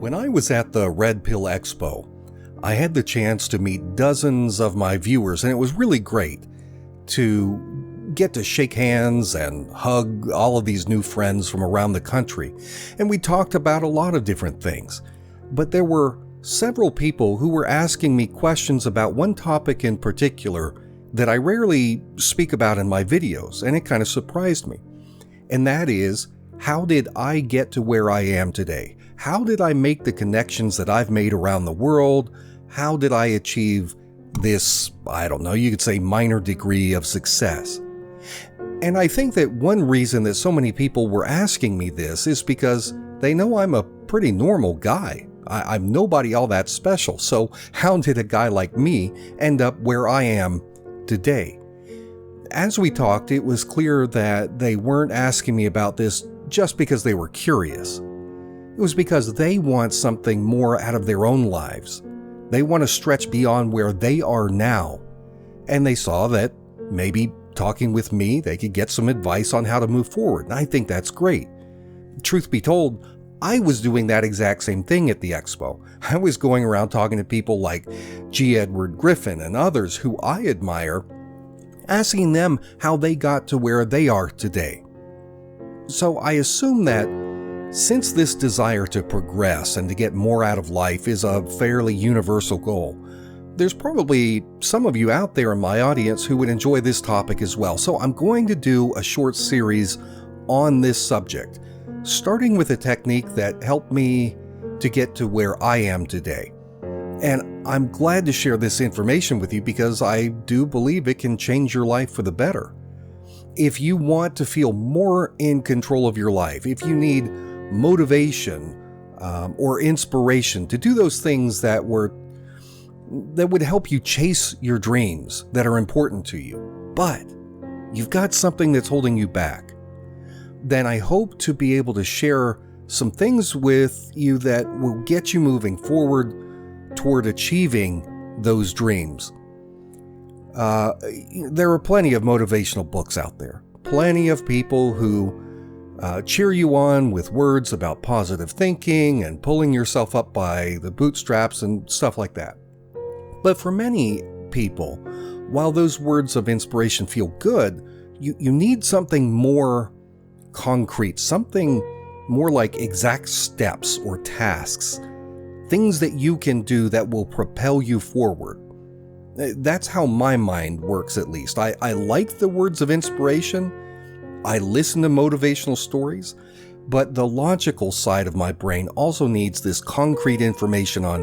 When I was at the Red Pill Expo, I had the chance to meet dozens of my viewers, and it was really great to get to shake hands and hug all of these new friends from around the country. And we talked about a lot of different things. But there were several people who were asking me questions about one topic in particular that I rarely speak about in my videos, and it kind of surprised me. And that is, how did I get to where I am today? How did I make the connections that I've made around the world? How did I achieve this, I don't know, you could say minor degree of success? And I think that one reason that so many people were asking me this is because they know I'm a pretty normal guy. I'm nobody all that special. So how did a guy like me end up where I am today? As we talked, it was clear that they weren't asking me about this just because they were curious. It was because they want something more out of their own lives. They want to stretch beyond where they are now. And they saw that maybe talking with me, they could get some advice on how to move forward. And I think that's great. Truth be told, I was doing that exact same thing at the expo. I was going around talking to people like G. Edward Griffin and others who I admire, asking them how they got to where they are today. So I assume that since this desire to progress and to get more out of life is a fairly universal goal, there's probably some of you out there in my audience who would enjoy this topic as well. So I'm going to do a short series on this subject, starting with a technique that helped me to get to where I am today. And I'm glad to share this information with you because I do believe it can change your life for the better. If you want to feel more in control of your life, if you need motivation or inspiration to do those things that would help you chase your dreams that are important to you, but you've got something that's holding you back, then I hope to be able to share some things with you that will get you moving forward toward achieving those dreams. There are plenty of motivational books out there, plenty of people who cheer you on with words about positive thinking and pulling yourself up by the bootstraps and stuff like that. But for many people, while those words of inspiration feel good, you need something more concrete, something more like exact steps or tasks, things that you can do that will propel you forward. That's how my mind works, at least. I like the words of inspiration. I listen to motivational stories, but the logical side of my brain also needs this concrete information on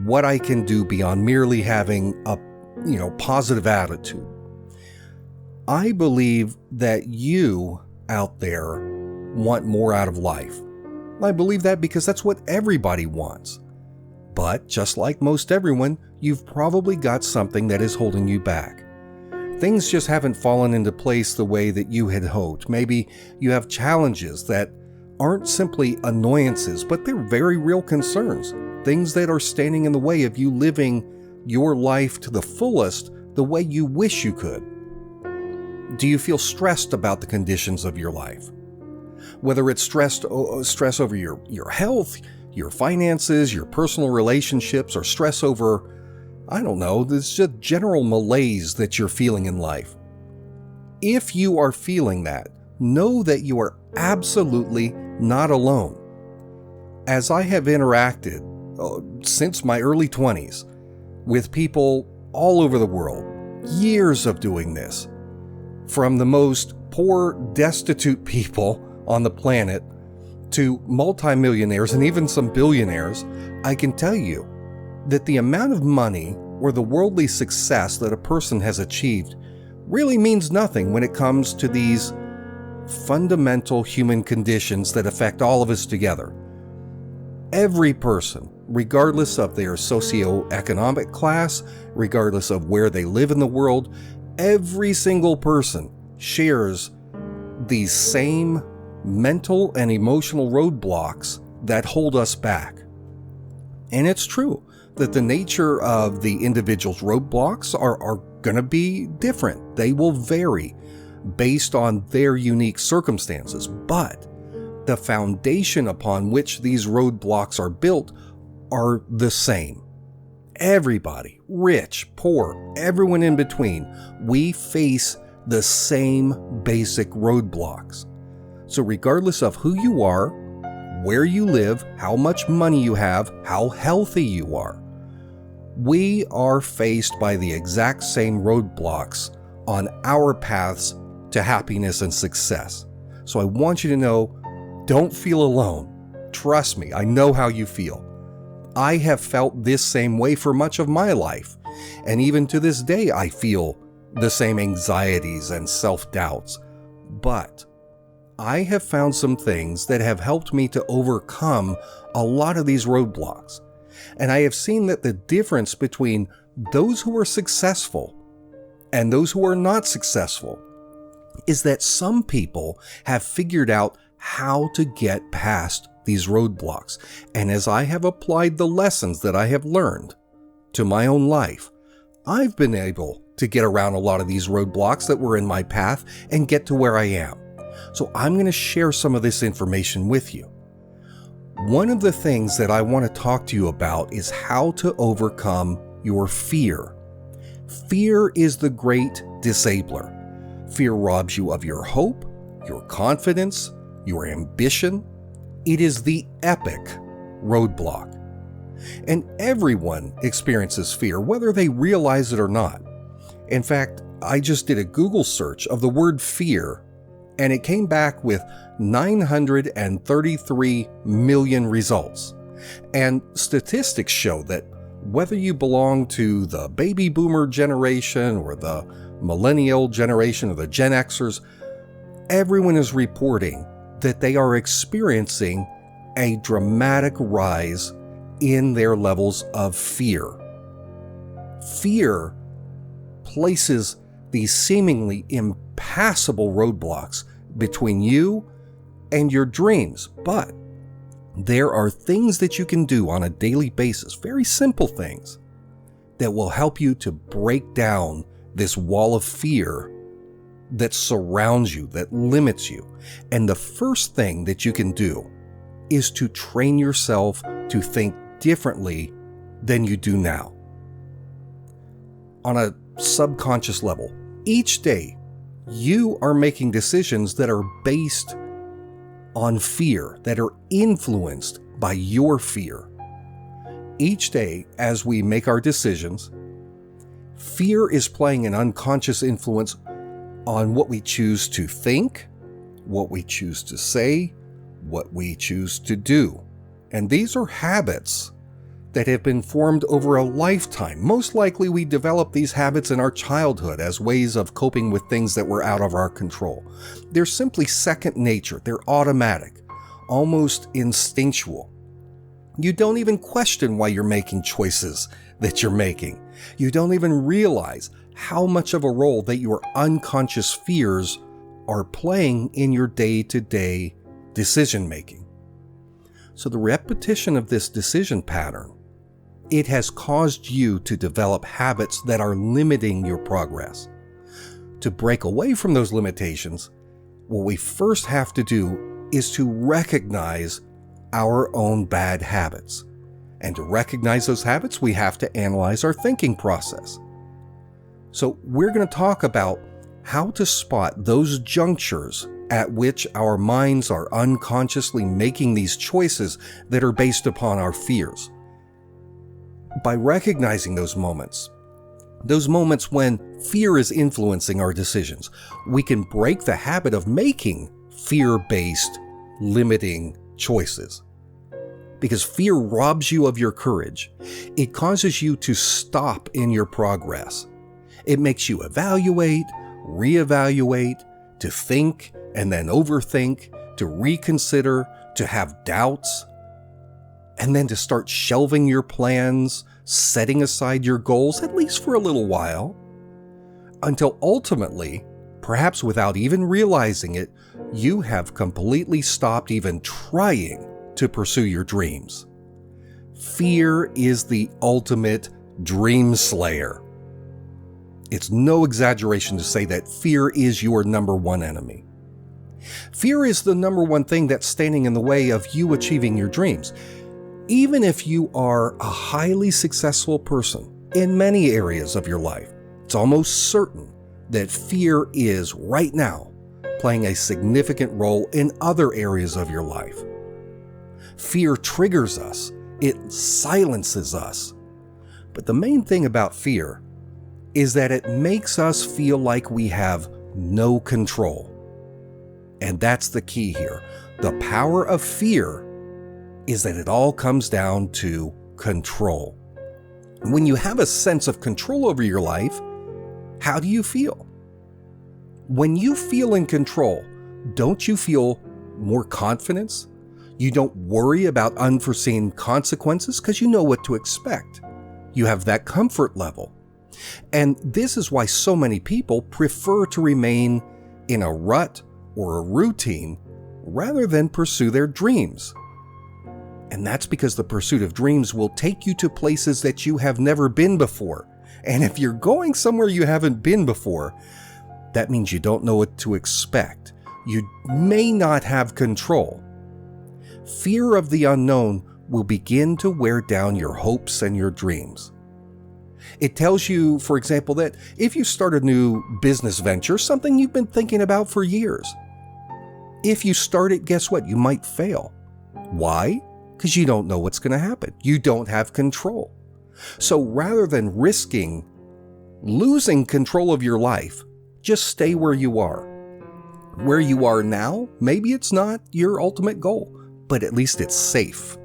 what I can do beyond merely having a, positive attitude. I believe that you out there want more out of life. I believe that because that's what everybody wants. But just like most everyone, you've probably got something that is holding you back. Things just haven't fallen into place the way that you had hoped. Maybe you have challenges that aren't simply annoyances, but they're very real concerns. Things that are standing in the way of you living your life to the fullest the way you wish you could. Do you feel stressed about the conditions of your life? Whether it's stress over your health, your finances, your personal relationships, or stress over, I don't know, there's just general malaise that you're feeling in life. If you are feeling that, know that you are absolutely not alone. As I have interacted since my early 20s with people all over the world, years of doing this, from the most poor, destitute people on the planet to multimillionaires and even some billionaires, I can tell you that the amount of money or the worldly success that a person has achieved really means nothing when it comes to these fundamental human conditions that affect all of us together. Every person, regardless of their socioeconomic class, regardless of where they live in the world, every single person shares these same mental and emotional roadblocks that hold us back. And it's true that the nature of the individual's roadblocks are going to be different. They will vary based on their unique circumstances. But the foundation upon which these roadblocks are built are the same. Everybody, rich, poor, everyone in between, we face the same basic roadblocks. So regardless of who you are, where you live, how much money you have, how healthy you are, we are faced by the exact same roadblocks on our paths to happiness and success. So I want you to know, don't feel alone. Trust me, I know how you feel. I have felt this same way for much of my life, and even to this day I feel the same anxieties and self-doubts. But I have found some things that have helped me to overcome a lot of these roadblocks. And I have seen that the difference between those who are successful and those who are not successful is that some people have figured out how to get past these roadblocks. And as I have applied the lessons that I have learned to my own life, I've been able to get around a lot of these roadblocks that were in my path and get to where I am. So I'm going to share some of this information with you. One of the things that I want to talk to you about is how to overcome your fear. Fear is the great disabler. Fear robs you of your hope, your confidence, your ambition. It is the epic roadblock. And everyone experiences fear, whether they realize it or not. In fact, I just did a Google search of the word fear, and it came back with 933 million results. And statistics show that whether you belong to the baby boomer generation or the millennial generation or the Gen Xers, everyone is reporting that they are experiencing a dramatic rise in their levels of fear. Fear places these seemingly impassable roadblocks between you and your dreams. But there are things that you can do on a daily basis, very simple things, that will help you to break down this wall of fear that surrounds you, that limits you. And the first thing that you can do is to train yourself to think differently than you do now. On a subconscious level, each day you are making decisions that are based on fear, that are influenced by your fear. Each day as we make our decisions, fear is playing an unconscious influence on what we choose to think, what we choose to say, what we choose to do. And these are habits that have been formed over a lifetime. Most likely we developed these habits in our childhood as ways of coping with things that were out of our control. They're simply second nature. They're automatic, almost instinctual. You don't even question why you're making choices that you're making. You don't even realize how much of a role that your unconscious fears are playing in your day-to-day decision making. So the repetition of this decision pattern, it has caused you to develop habits that are limiting your progress. To break away from those limitations, what we first have to do is to recognize our own bad habits. And to recognize those habits, we have to analyze our thinking process. So we're going to talk about how to spot those junctures at which our minds are unconsciously making these choices that are based upon our fears. By recognizing those moments when fear is influencing our decisions, we can break the habit of making fear-based, limiting choices. Because fear robs you of your courage. It causes you to stop in your progress. It makes you evaluate, reevaluate, to think and then overthink, to reconsider, to have doubts, and then to start shelving your plans, setting aside your goals, at least for a little while, until ultimately, perhaps without even realizing it, you have completely stopped even trying to pursue your dreams. Fear is the ultimate dream slayer. It's no exaggeration to say that fear is your number one enemy. Fear is the number one thing that's standing in the way of you achieving your dreams. Even if you are a highly successful person in many areas of your life, it's almost certain that fear is right now playing a significant role in other areas of your life. Fear triggers us. It silences us. But the main thing about fear is that it makes us feel like we have no control. And that's the key here. The power of fear is that it all comes down to control. When you have a sense of control over your life, how do you feel? When you feel in control, don't you feel more confidence? You don't worry about unforeseen consequences because you know what to expect. You have that comfort level. And this is why so many people prefer to remain in a rut or a routine rather than pursue their dreams. And that's because the pursuit of dreams will take you to places that you have never been before. And if you're going somewhere you haven't been before, that means you don't know what to expect. You may not have control. Fear of the unknown will begin to wear down your hopes and your dreams. It tells you, for example, that if you start a new business venture, something you've been thinking about for years, if you start it, guess what? You might fail. Why? Because you don't know what's going to happen. You don't have control. So rather than risking losing control of your life, just stay where you are. Where you are now, maybe it's not your ultimate goal, but at least it's safe.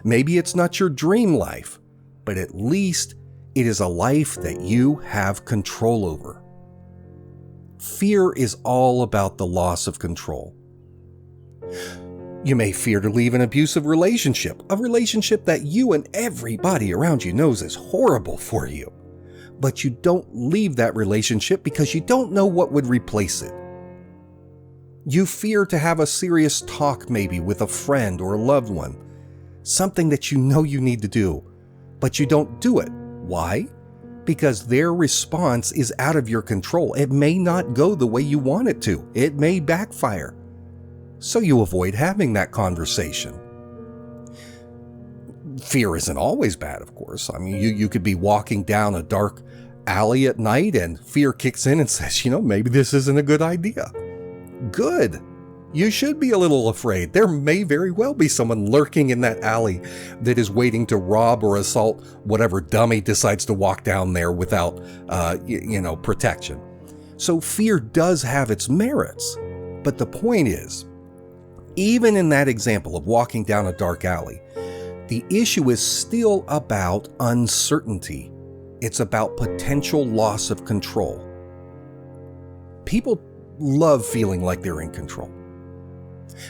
Maybe it's not your dream life, but at least it is a life that you have control over. Fear is all about the loss of control. You may fear to leave an abusive relationship, a relationship that you and everybody around you knows is horrible for you. But you don't leave that relationship because you don't know what would replace it. You fear to have a serious talk maybe with a friend or a loved one, something that you know you need to do, but you don't do it. Why? Because their response is out of your control. It may not go the way you want it to. It may backfire. So you avoid having that conversation. Fear isn't always bad, of course. I mean, you could be walking down a dark alley at night and fear kicks in and says, maybe this isn't a good idea. Good. You should be a little afraid. There may very well be someone lurking in that alley that is waiting to rob or assault whatever dummy decides to walk down there without, protection. So fear does have its merits. But the point is, even in that example of walking down a dark alley, the issue is still about uncertainty. It's about potential loss of control. People love feeling like they're in control.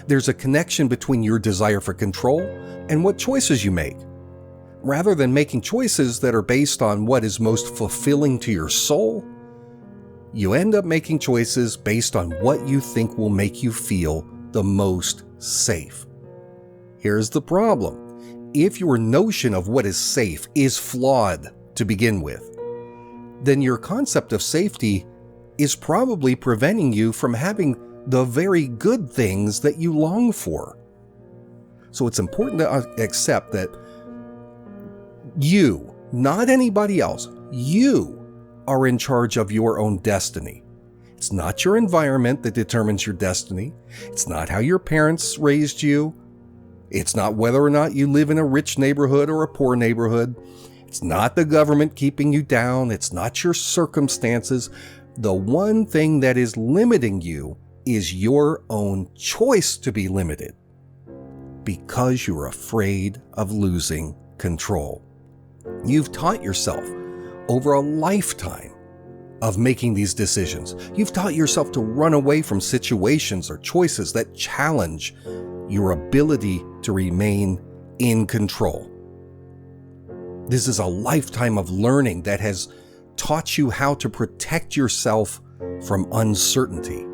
There's a connection between your desire for control and what choices you make. Rather than making choices that are based on what is most fulfilling to your soul, you end up making choices based on what you think will make you feel the most safe. Here's the problem. If your notion of what is safe is flawed to begin with, then your concept of safety is probably preventing you from having the very good things that you long for. So it's important to accept that you, not anybody else, you are in charge of your own destiny. It's not your environment that determines your destiny. It's not how your parents raised you. It's not whether or not you live in a rich neighborhood or a poor neighborhood. It's not the government keeping you down. It's not your circumstances. The one thing that is limiting you is your own choice to be limited because you're afraid of losing control. You've taught yourself over a lifetime of making these decisions. You've taught yourself to run away from situations or choices that challenge your ability to remain in control. This is a lifetime of learning that has taught you how to protect yourself from uncertainty.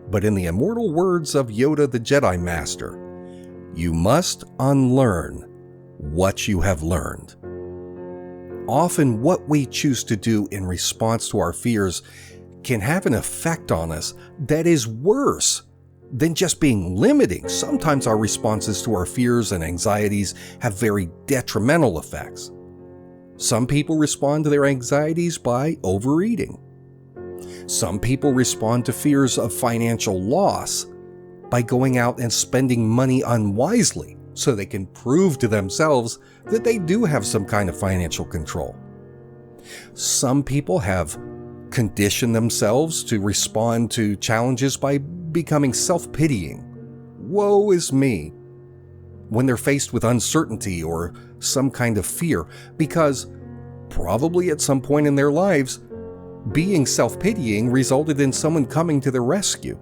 But in the immortal words of Yoda the Jedi Master, you must unlearn what you have learned. Often what we choose to do in response to our fears can have an effect on us that is worse than just being limiting. Sometimes our responses to our fears and anxieties have very detrimental effects. Some people respond to their anxieties by overeating. Some people respond to fears of financial loss by going out and spending money unwisely so they can prove to themselves that they do have some kind of financial control. Some people have conditioned themselves to respond to challenges by becoming self-pitying. Woe is me, when they're faced with uncertainty or some kind of fear, because probably at some point in their lives, being self-pitying resulted in someone coming to their rescue,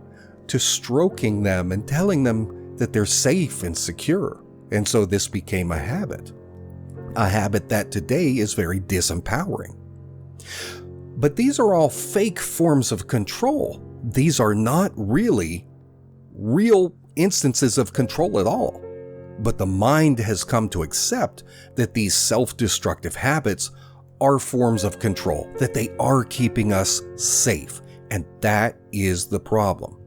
to stroking them and telling them that they're safe and secure. And so this became a habit that today is very disempowering. But these are all fake forms of control. These are not really real instances of control at all. But the mind has come to accept that these self-destructive habits are forms of control, that they are keeping us safe. And that is the problem.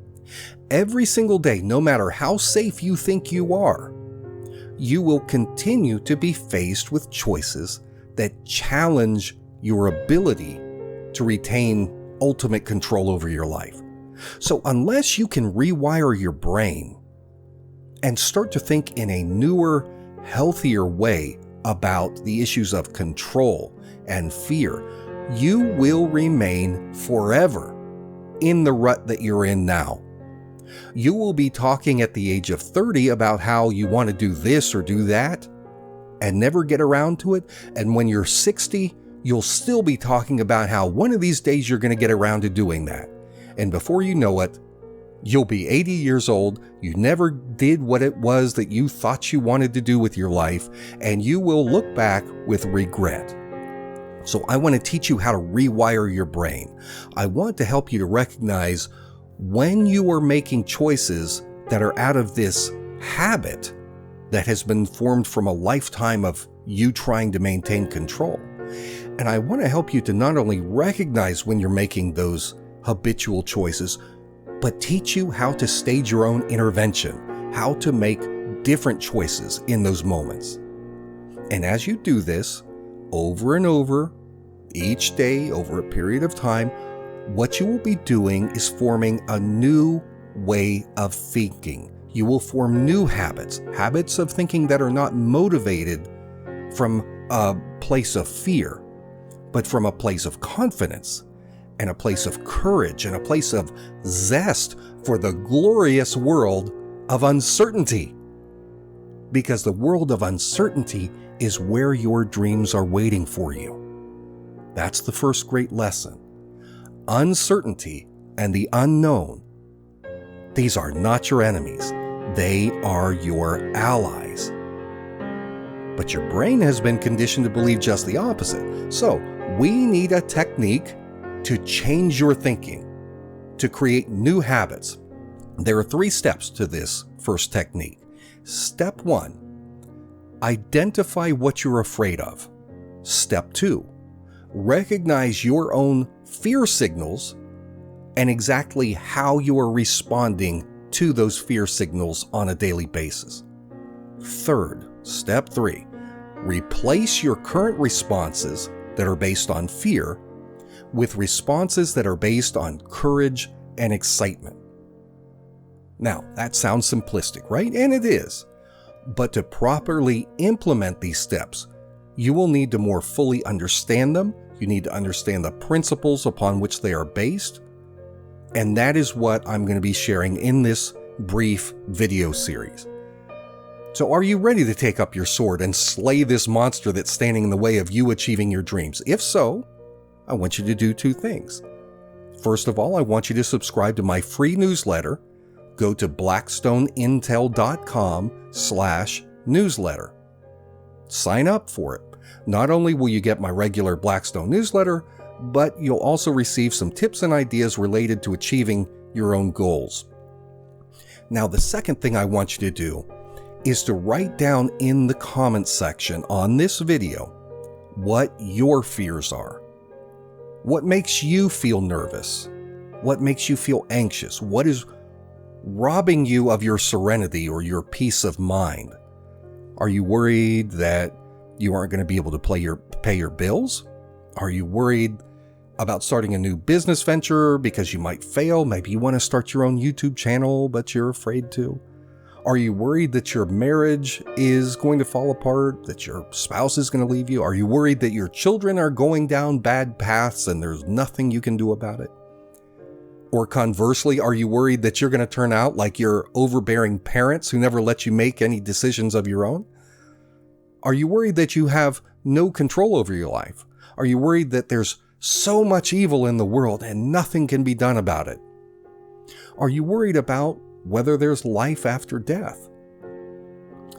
Every single day, no matter how safe you think you are, you will continue to be faced with choices that challenge your ability to retain ultimate control over your life. So unless you can rewire your brain and start to think in a newer, healthier way about the issues of control and fear, you will remain forever in the rut that you're in now. You will be talking at the age of 30 about how you want to do this or do that and never get around to it. And when you're 60, you'll still be talking about how one of these days you're going to get around to doing that. And before you know it, you'll be 80 years old. You never did what it was that you thought you wanted to do with your life, and you will look back with regret. So I want to teach you how to rewire your brain. I want to help you to recognize when you are making choices that are out of this habit that has been formed from a lifetime of you trying to maintain control. And I want to help you to not only recognize when you're making those habitual choices, but teach you how to stage your own intervention, how to make different choices in those moments. And as you do this over and over, each day over a period of time, what you will be doing is forming a new way of thinking. You will form new habits of thinking that are not motivated from a place of fear, but from a place of confidence and a place of courage and a place of zest for the glorious world of uncertainty. Because the world of uncertainty is where your dreams are waiting for you. That's the first great lesson. Uncertainty and the unknown, these are not your enemies. They are your allies. But your brain has been conditioned to believe just the opposite. So we need a technique to change your thinking, to create new habits. There are 3 steps to this first technique. Step 1, identify what you're afraid of. Step 2, recognize your own fear signals and exactly how you are responding to those fear signals on a daily basis. Third, step 3, replace your current responses that are based on fear with responses that are based on courage and excitement. Now, that sounds simplistic, right? And it is. But to properly implement these steps, you will need to more fully understand them. You need to understand the principles upon which they are based. And that is what I'm going to be sharing in this brief video series. So are you ready to take up your sword and slay this monster that's standing in the way of you achieving your dreams? If so, I want you to do 2 things. First of all, I want you to subscribe to my free newsletter. Go to blackstoneintel.com/newsletter. Sign up for it. Not only will you get my regular Blackstone newsletter, but you'll also receive some tips and ideas related to achieving your own goals. Now, the second thing I want you to do is to write down in the comments section on this video what your fears are. What makes you feel nervous? What makes you feel anxious? What is robbing you of your serenity or your peace of mind? Are you worried that you aren't going to be able to pay your bills? Are you worried about starting a new business venture because you might fail? Maybe you want to start your own YouTube channel, but you're afraid to. Are you worried that your marriage is going to fall apart, that your spouse is going to leave you? Are you worried that your children are going down bad paths and there's nothing you can do about it? Or conversely, are you worried that you're going to turn out like your overbearing parents who never let you make any decisions of your own? Are you worried that you have no control over your life? Are you worried that there's so much evil in the world and nothing can be done about it? Are you worried about whether there's life after death?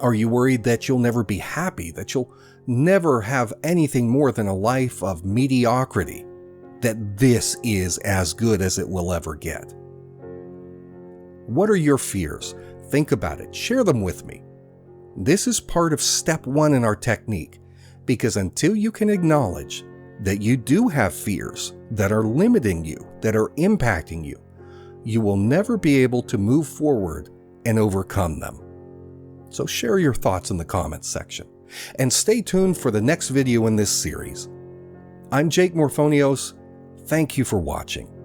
Are you worried that you'll never be happy, that you'll never have anything more than a life of mediocrity, that this is as good as it will ever get? What are your fears? Think about it. Share them with me. This is part of step 1 in our technique, because until you can acknowledge that you do have fears that are limiting you, that are impacting you, you will never be able to move forward and overcome them. So share your thoughts in the comments section, and stay tuned for the next video in this series. I'm Jake Morphonios. Thank you for watching.